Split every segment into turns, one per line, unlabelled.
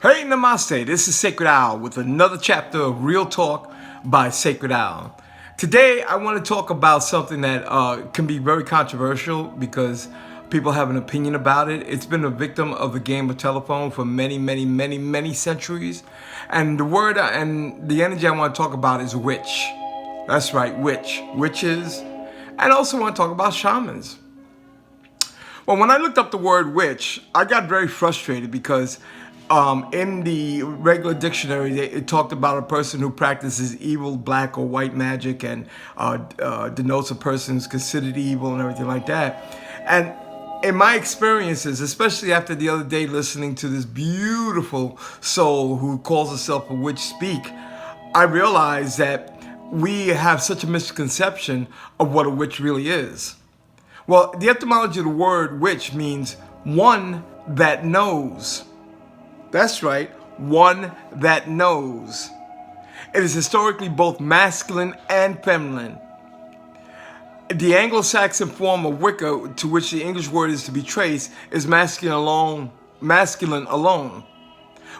Hey, namaste. This is Sacredowl with another chapter of Real Talk by Sacredowl. Today, I want to talk about something that can be very controversial because people have an opinion about it. It's been a victim of the game of telephone for many centuries. And the word and the energy I want to talk about is witch. That's right, witch. Witches. And I also want to talk about shamans. Well, when I looked up the word witch, I got very frustrated because in the regular dictionary, it talked about a person who practices evil, black or white magic, and denotes a person who's considered evil and everything like that. And in my experiences, especially after the other day listening to this beautiful soul who calls herself a witch speak, I realized that we have such a misconception of what a witch really is. Well, the etymology of the word witch means one that knows. That's right, one that knows. It is historically both masculine and feminine. The Anglo-Saxon form of Wicca, to which the English word is to be traced, is masculine alone.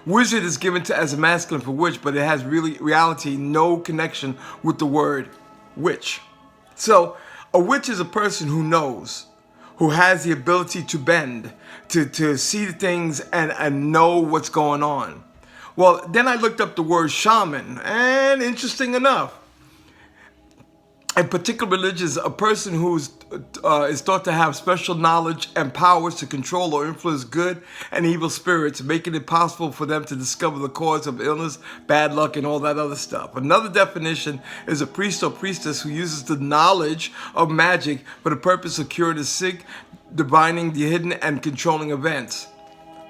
Wizard is given to as a masculine for witch, but it has reality no connection with the word witch. So, a witch is a person who knows, who has the ability to bend, to see things and know what's going on. Well, then I looked up the word shaman, and interesting enough, in particular religions, a person who is thought to have special knowledge and powers to control or influence good and evil spirits, making it possible for them to discover the cause of illness, bad luck, and all that other stuff. Another definition is a priest or priestess who uses the knowledge of magic for the purpose of curing the sick, divining the hidden, and controlling events.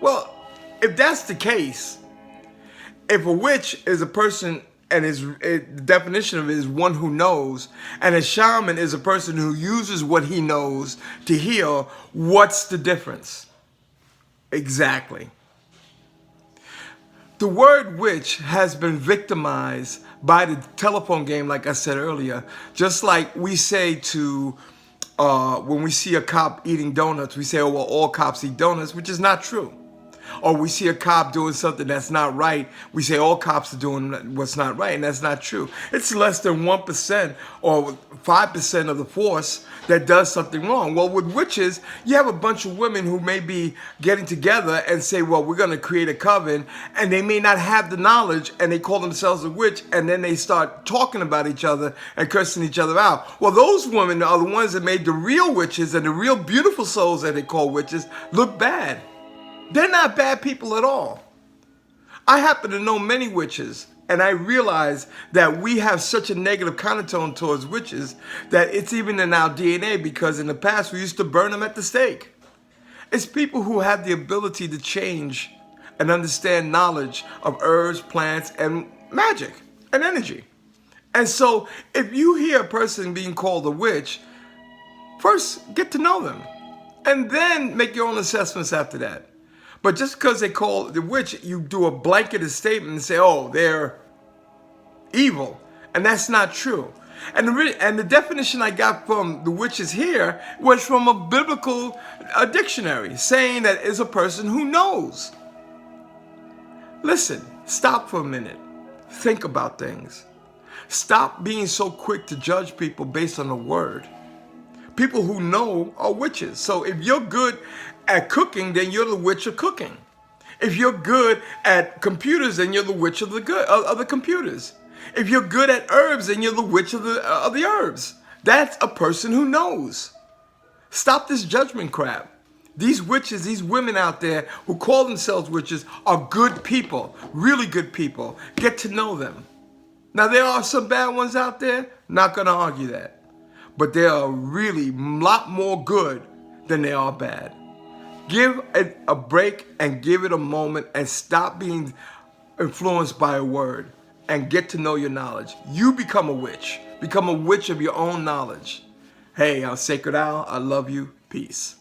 Well, if that's the case, if a witch is a person and the definition of it is one who knows, and a shaman is a person who uses what he knows to heal, what's the difference? Exactly. The word witch has been victimized by the telephone game, like I said earlier, just like we say to, when we see a cop eating donuts, we say, oh, well, all cops eat donuts, which is not true. Or we see a cop doing something that's not right, we say all cops are doing what's not right, and that's not true. It's less than 1% or 5% of the force that does something wrong. Well, with witches, you have a bunch of women who may be getting together and say, well, we're going to create a coven, and they may not have the knowledge, and they call themselves a witch, and then they start talking about each other and cursing each other out. Well, those women are the ones that made the real witches and the real beautiful souls that they call witches look bad. They're not bad people at all. I happen to know many witches, and I realize that we have such a negative connotation towards witches that it's even in our DNA, because in the past we used to burn them at the stake. It's people who have the ability to change and understand knowledge of herbs, plants, and magic and energy. And so if you hear a person being called a witch, first get to know them and then make your own assessments after that. But just because they call the witch, you do a blanketed statement and say, oh, they're evil. And that's not true. And the definition I got from the witches here was from a biblical dictionary, saying that it's a person who knows. Listen, stop for a minute. Think about things. Stop being so quick to judge people based on a word. People who know are witches. So if you're good at cooking, then you're the witch of cooking. If you're good at computers, then you're the witch of the computers. If you're good at herbs, then you're the witch of the herbs. That's a person who knows. Stop this judgment crap. These witches, these women out there who call themselves witches are good people, really good people. Get to know them. Now, there are some bad ones out there, not going to argue that. But there are really a lot more good than there are bad. Give it a break and give it a moment and stop being influenced by a word and get to know your knowledge. You become a witch. Become a witch of your own knowledge. Hey, I'm Sacredowl. I love you. Peace.